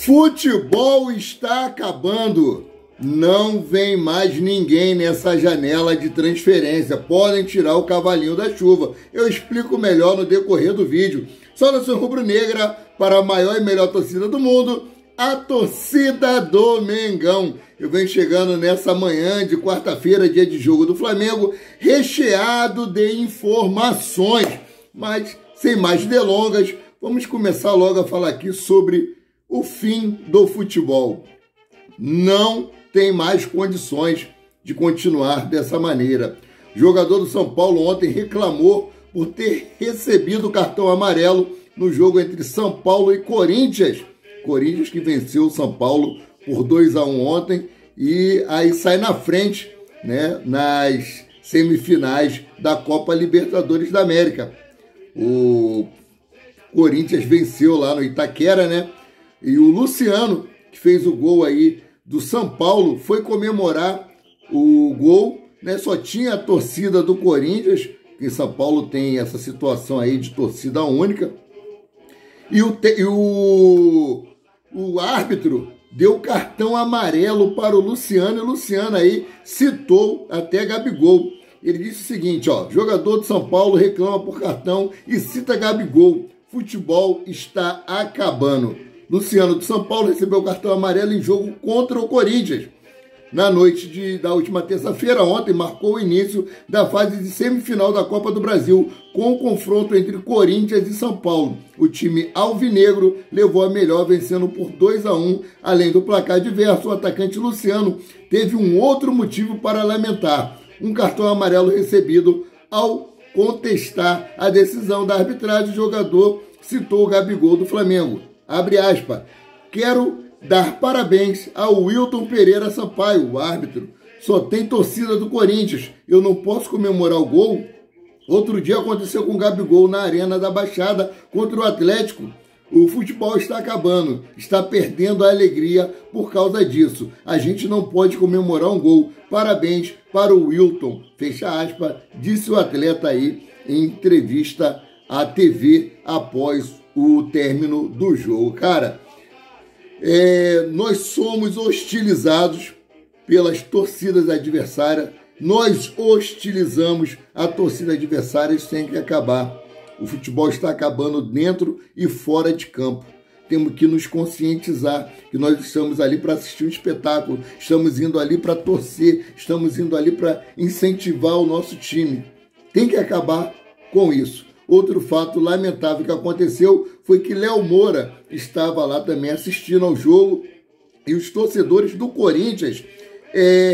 Futebol está acabando. Não vem mais ninguém nessa janela de transferência. Podem tirar o cavalinho da chuva. Eu explico melhor no decorrer do vídeo. Saudação rubro-negra para a maior e melhor torcida do mundo, a torcida do Mengão. Eu venho chegando nessa manhã de quarta-feira, dia de jogo do Flamengo, recheado de informações. Mas, sem mais delongas, vamos começar logo a falar aqui sobre o fim do futebol. Não tem mais condições de continuar dessa maneira. O jogador do São Paulo ontem reclamou por ter recebido o cartão amarelo no jogo entre São Paulo e Corinthians. Corinthians que venceu o São Paulo por 2-1 ontem e aí sai na frente, né, nas semifinais da Copa Libertadores da América. O Corinthians venceu lá no Itaquera, né? E o Luciano, que fez o gol aí do São Paulo, foi comemorar o gol, né? Só tinha a torcida do Corinthians, que em São Paulo tem essa situação aí de torcida única. E o árbitro deu cartão amarelo para o Luciano, e o Luciano aí citou até Gabigol. Ele disse o seguinte, ó: jogador de São Paulo reclama por cartão e cita Gabigol. Futebol está acabando. Luciano do São Paulo recebeu o cartão amarelo em jogo contra o Corinthians. Na noite da última terça-feira, ontem, marcou o início da fase de semifinal da Copa do Brasil, com o confronto entre Corinthians e São Paulo. O time alvinegro levou a melhor, vencendo por 2-1. Além do placar adverso, o atacante Luciano teve um outro motivo para lamentar: um cartão amarelo recebido ao contestar a decisão da arbitragem. O jogador citou o Gabigol do Flamengo. Abre aspas: quero dar parabéns ao Wilton Pereira Sampaio, o árbitro. Só tem torcida do Corinthians. Eu não posso comemorar o gol? Outro dia aconteceu com o Gabigol na Arena da Baixada contra o Atlético. O futebol está acabando, está perdendo a alegria por causa disso. A gente não pode comemorar um gol. Parabéns para o Wilton. Fecha aspas, disse o atleta aí em entrevista à TV após o término do jogo. Cara, nós somos hostilizados pelas torcidas adversárias, nós hostilizamos a torcida adversária, isso tem que acabar. O futebol está acabando dentro e fora de campo. Temos que nos conscientizar que nós estamos ali para assistir um espetáculo, estamos indo ali para torcer, estamos indo ali para incentivar o nosso time. Tem que acabar com isso. Outro fato lamentável que aconteceu foi que Léo Moura estava lá também assistindo ao jogo e os torcedores do Corinthians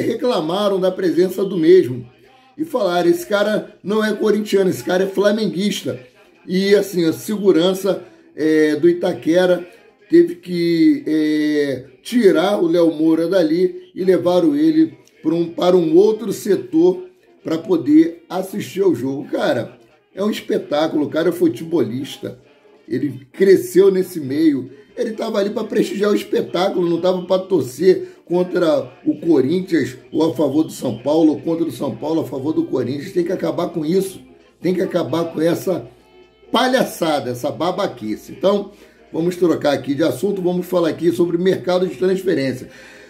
reclamaram da presença do mesmo e falaram: esse cara não é corintiano, esse cara é flamenguista. E assim, a segurança do Itaquera teve que tirar o Léo Moura dali e levaram ele para um outro setor para poder assistir ao jogo. Cara, é um espetáculo, o cara é futebolista, ele cresceu nesse meio, ele estava ali para prestigiar o espetáculo, não estava para torcer contra o Corinthians ou a favor do São Paulo, ou contra o São Paulo a favor do Corinthians. Tem que acabar com isso, tem que acabar com essa palhaçada, essa babaquice. Então, vamos trocar aqui de assunto, vamos falar aqui sobre mercado de transferência.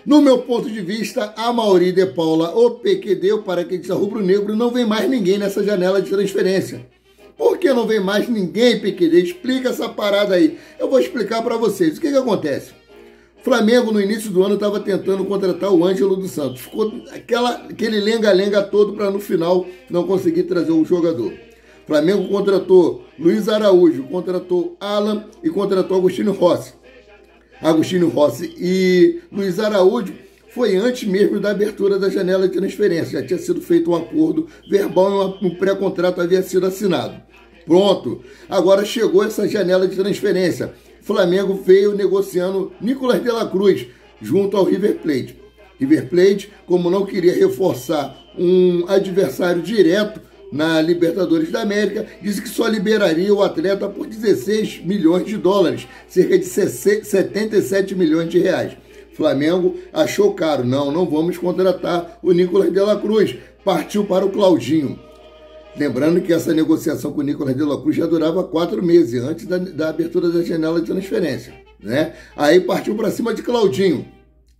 No meu ponto de vista, Amaury de Paula, o PQD, o paraquedista rubro-negro, não vem mais ninguém nessa janela de transferência. Por que não vem mais ninguém, PQD? Explica essa parada aí. Eu vou explicar para vocês. O que acontece? O Flamengo, no início do ano, estava tentando contratar o Ângelo dos Santos. Ficou aquele lenga-lenga todo para, no final, não conseguir trazer o jogador. O Flamengo contratou Luiz Araújo, contratou Alan e contratou Agostinho Rossi. Agostinho Rossi e Luiz Araújo foi antes mesmo da abertura da janela de transferência. Já tinha sido feito um acordo verbal e um pré-contrato havia sido assinado. Pronto, agora chegou essa janela de transferência. Flamengo veio negociando Nicolas de la Cruz junto ao River Plate. River Plate, como não queria reforçar um adversário direto na Libertadores da América, disse que só liberaria o atleta por 16 milhões de dólares, cerca de 77 milhões de reais. Flamengo achou caro, não vamos contratar o Nicolas de la Cruz, partiu para o Claudinho. Lembrando que essa negociação com o Nicolas de la Cruz já durava 4 meses, antes da abertura da janela de transferência. né? Aí partiu para cima de Claudinho.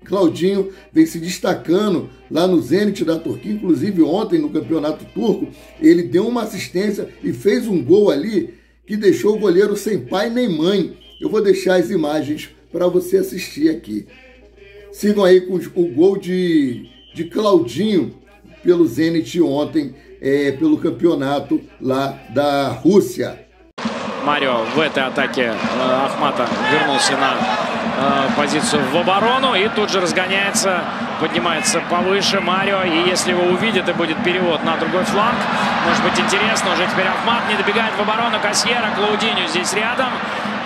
Claudinho vem se destacando lá no Zenit da Turquia, inclusive ontem no campeonato turco, ele deu uma assistência e fez um gol ali que deixou o goleiro sem pai nem mãe. Eu vou deixar as imagens para você assistir aqui. Sigam aí com o gol de Claudinho pelo Zenit ontem, pelo campeonato lá da Rússia. Марио в этой атаке Ахмата вернулся на позицию в оборону и тут же разгоняется, поднимается повыше Марио. И если его увидит и будет перевод на другой фланг, может быть интересно. Уже теперь Ахмат не добегает в оборону. Кассьера, Клаудиньо здесь рядом.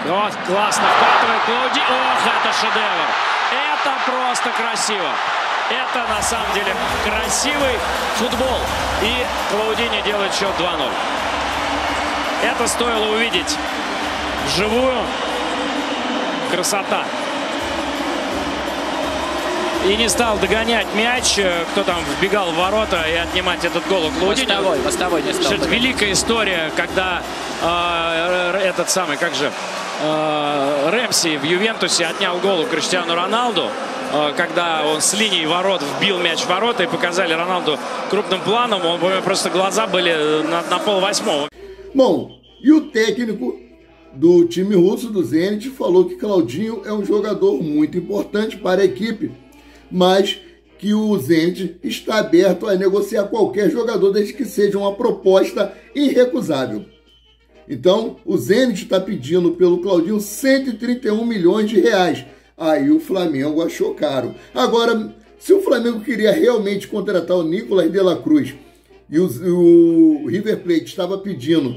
Вот, классно вкатывает Клаудиньо. Ох, это шедевр! Это просто красиво! Это на самом деле красивый футбол. И Клаудиньо делает счет 2-0. Это стоило увидеть вживую. Красота. И не стал догонять мяч. Кто там вбегал в ворота и отнимать этот гол у Клаудиньо. Мостовой не стал. Это великая история, когда этот самый, как же, Рэмси в Ювентусе отнял гол у Криштиану Роналду. Когда он с линии ворот вбил мяч в ворота и показали Роналду крупным планом. У него просто глаза были на 7:30. Bom, e o técnico do time russo, do Zenit, falou que Claudinho é um jogador muito importante para a equipe, mas que o Zenit está aberto a negociar qualquer jogador desde que seja uma proposta irrecusável. Então, o Zenit está pedindo pelo Claudinho 131 milhões de reais. Aí o Flamengo achou caro. Agora, se o Flamengo queria realmente contratar o Nicolás de la Cruz e o River Plate estava pedindo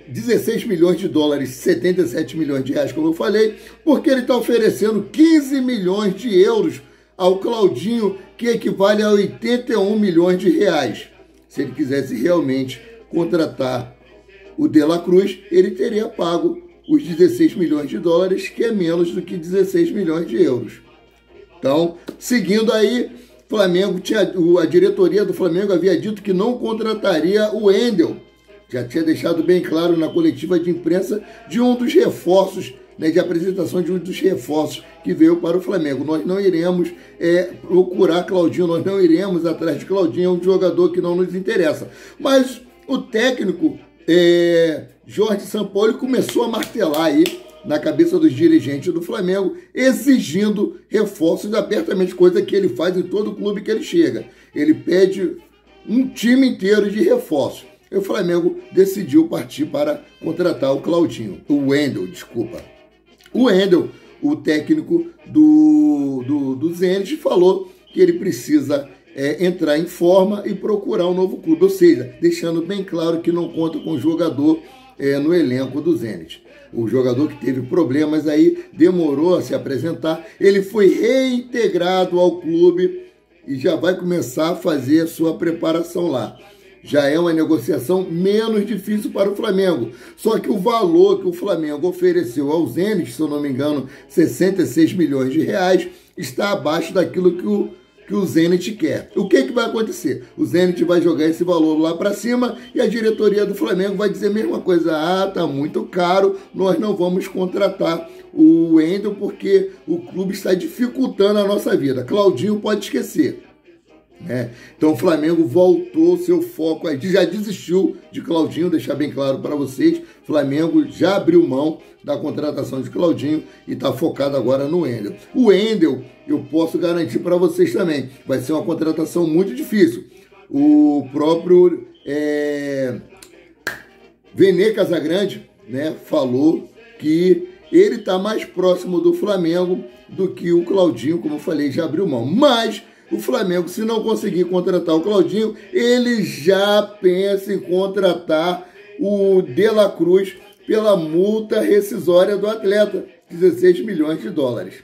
16 milhões de dólares, 77 milhões de reais, como eu falei, porque ele está oferecendo 15 milhões de euros ao Claudinho, que equivale a 81 milhões de reais. Se ele quisesse realmente contratar o De La Cruz, ele teria pago os 16 milhões de dólares, que é menos do que 16 milhões de euros. Então, seguindo aí, a diretoria do Flamengo havia dito que não contrataria o Wendel. Já tinha deixado bem claro na coletiva de imprensa de um dos reforços, né, de apresentação de um dos reforços que veio para o Flamengo. Nós não iremos procurar Claudinho, nós não iremos atrás de Claudinho, é um jogador que não nos interessa. Mas o técnico Jorge Sampaoli começou a martelar aí na cabeça dos dirigentes do Flamengo, exigindo reforços abertamente, coisa que ele faz em todo clube que ele chega. Ele pede um time inteiro de reforços. E o Flamengo decidiu partir para contratar o Claudinho, o Wendel, desculpa. O Wendel, o técnico do Zenit, falou que ele precisa entrar em forma e procurar um novo clube, ou seja, deixando bem claro que não conta com jogador no elenco do Zenit. O jogador que teve problemas aí demorou a se apresentar, ele foi reintegrado ao clube e já vai começar a fazer a sua preparação lá. Já é uma negociação menos difícil para o Flamengo. Só que o valor que o Flamengo ofereceu ao Zenit, se eu não me engano, 66 milhões de reais, está abaixo daquilo que o Zenit quer. O que vai acontecer? O Zenit vai jogar esse valor lá para cima e a diretoria do Flamengo vai dizer a mesma coisa. Ah, tá muito caro, nós não vamos contratar o Wendel porque o clube está dificultando a nossa vida. Claudinho pode esquecer. Então o Flamengo voltou seu foco, já desistiu de Claudinho, deixar bem claro para vocês, o Flamengo já abriu mão da contratação de Claudinho e está focado agora no Wendel. O Wendel, eu posso garantir para vocês também, vai ser uma contratação muito difícil. O próprio Vene Casagrande, falou que ele está mais próximo do Flamengo do que o Claudinho, como eu falei, já abriu mão. Mas o Flamengo, se não conseguir contratar o Claudinho, ele já pensa em contratar o De La Cruz pela multa rescisória do atleta, 16 milhões de dólares.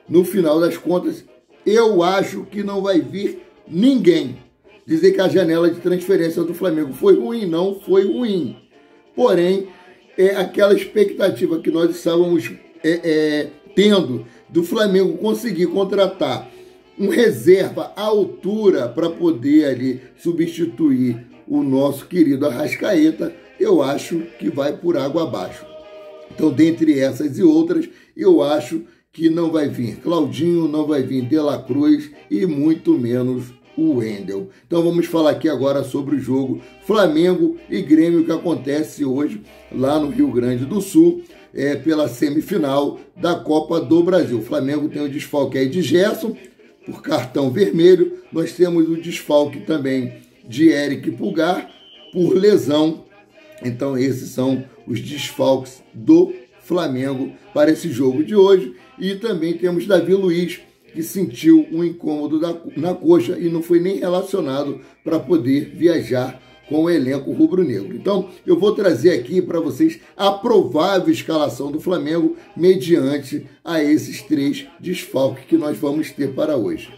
No final das contas, eu acho que não vai vir ninguém dizer que a janela de transferência do Flamengo foi ruim. Não foi ruim. Porém, aquela expectativa que nós estávamos tendo do Flamengo conseguir contratar um reserva à altura para poder ali substituir o nosso querido Arrascaeta, eu acho que vai por água abaixo. Então, dentre essas e outras, eu acho que não vai vir Claudinho, não vai vir De La Cruz e muito menos o Wendel. Então vamos falar aqui agora sobre o jogo Flamengo e Grêmio que acontece hoje lá no Rio Grande do Sul, pela semifinal da Copa do Brasil. O Flamengo tem o desfalque aí de Gerson por cartão vermelho, nós temos o desfalque também de Eric Pulgar por lesão. Então esses são os desfalques do Flamengo para esse jogo de hoje. E também temos Davi Luiz, que sentiu um incômodo na coxa e não foi nem relacionado para poder viajar com o elenco rubro-negro. Então, eu vou trazer aqui para vocês a provável escalação do Flamengo mediante a esses 3 desfalques que nós vamos ter para hoje.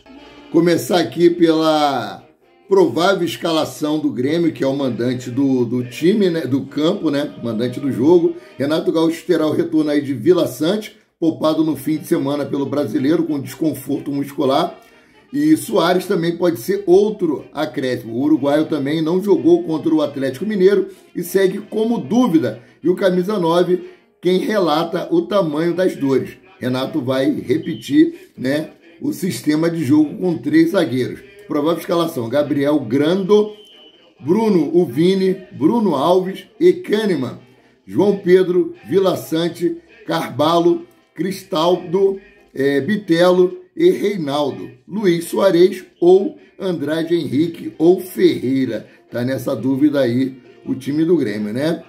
Começar aqui pela provável escalação do Grêmio, que é o mandante do time, né, do campo, né, mandante do jogo. Renato Gaúcho terá o retorno aí de Vila Sante, poupado no fim de semana pelo Brasileiro com desconforto muscular. E Soares também pode ser outro acréscimo. O uruguaio também não jogou contra o Atlético Mineiro e segue como dúvida. E o camisa 9, quem relata o tamanho das dores. Renato vai repetir, né, o sistema de jogo com 3 zagueiros. Provável escalação: Gabriel Grando, Bruno Uvini, Bruno Alves e Kahneman, João Pedro, Vila Sante, Carvalho, Cristaldo, Bitelo e Reinaldo, Luiz Soares ou Andrade Henrique ou Ferreira. Tá nessa dúvida aí o time do Grêmio, né?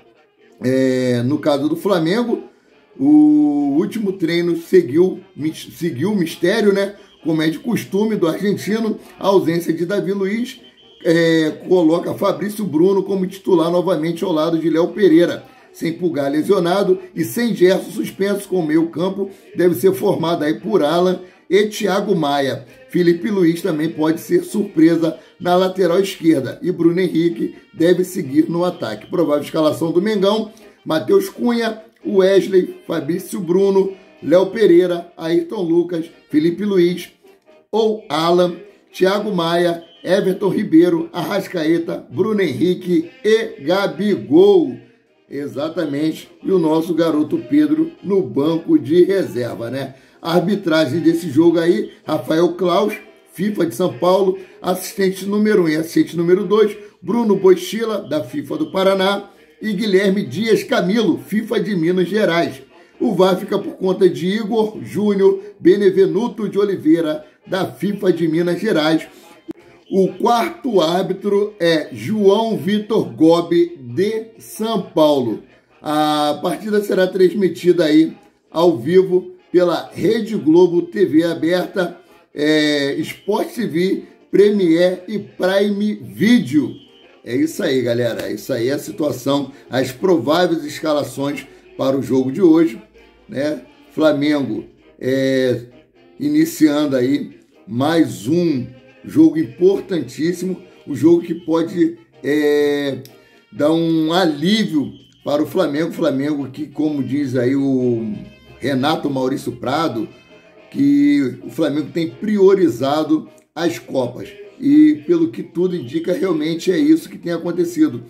No caso do Flamengo, o último treino seguiu o mistério, né? Como é de costume do argentino, a ausência de Davi Luiz coloca Fabrício Bruno como titular novamente ao lado de Léo Pereira. Sem Pulgar lesionado e sem Gerson suspenso com o meio campo, deve ser formado aí por Alan e Thiago Maia. Felipe Luiz também pode ser surpresa na lateral esquerda e Bruno Henrique deve seguir no ataque. Provável escalação do Mengão: Matheus Cunha, Wesley, Fabrício Bruno, Léo Pereira, Ayrton Lucas, Felipe Luiz ou Alan, Thiago Maia, Everton Ribeiro, Arrascaeta, Bruno Henrique e Gabigol. Exatamente, e o nosso garoto Pedro no banco de reserva, né? A arbitragem desse jogo aí: Rafael Claus, FIFA de São Paulo, assistente número 1 e assistente número 2, Bruno Boichila, da FIFA do Paraná, e Guilherme Dias Camilo, FIFA de Minas Gerais. O VAR fica por conta de Igor Júnior Benevenuto de Oliveira, da FIFA de Minas Gerais. O quarto árbitro é João Vitor Gobi, de São Paulo. A partida será transmitida aí ao vivo pela Rede Globo TV aberta, Sport TV, Premiere e Prime Video. É isso aí, galera. É isso aí a situação, as prováveis escalações para o jogo de hoje, né? Flamengo iniciando aí mais um jogo importantíssimo, o jogo que pode dar um alívio para o Flamengo. Flamengo que, como diz aí o Renato Maurício Prado, que o Flamengo tem priorizado as Copas. E pelo que tudo indica, realmente é isso que tem acontecido,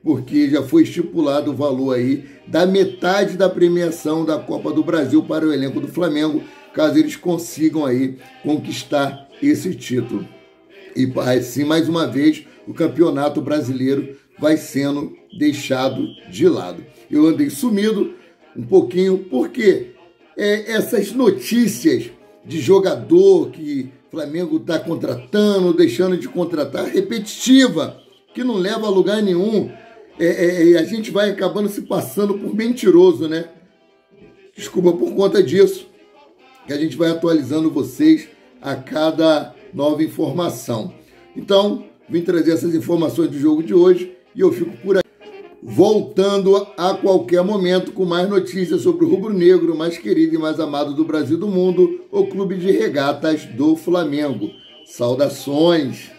porque já foi estipulado o valor aí da metade da premiação da Copa do Brasil para o elenco do Flamengo, caso eles consigam aí conquistar esse título. E assim, mais uma vez, o Campeonato Brasileiro vai sendo deixado de lado. Eu andei sumido um pouquinho, porque essas notícias de jogador que o Flamengo está contratando, deixando de contratar, repetitiva, que não leva a lugar nenhum, a gente vai acabando se passando por mentiroso, né? Desculpa por conta disso, que a gente vai atualizando vocês a cada nova informação. Então, vim trazer essas informações do jogo de hoje e eu fico por aqui, voltando a qualquer momento com mais notícias sobre o rubro-negro mais querido e mais amado do Brasil e do mundo, o Clube de Regatas do Flamengo. Saudações!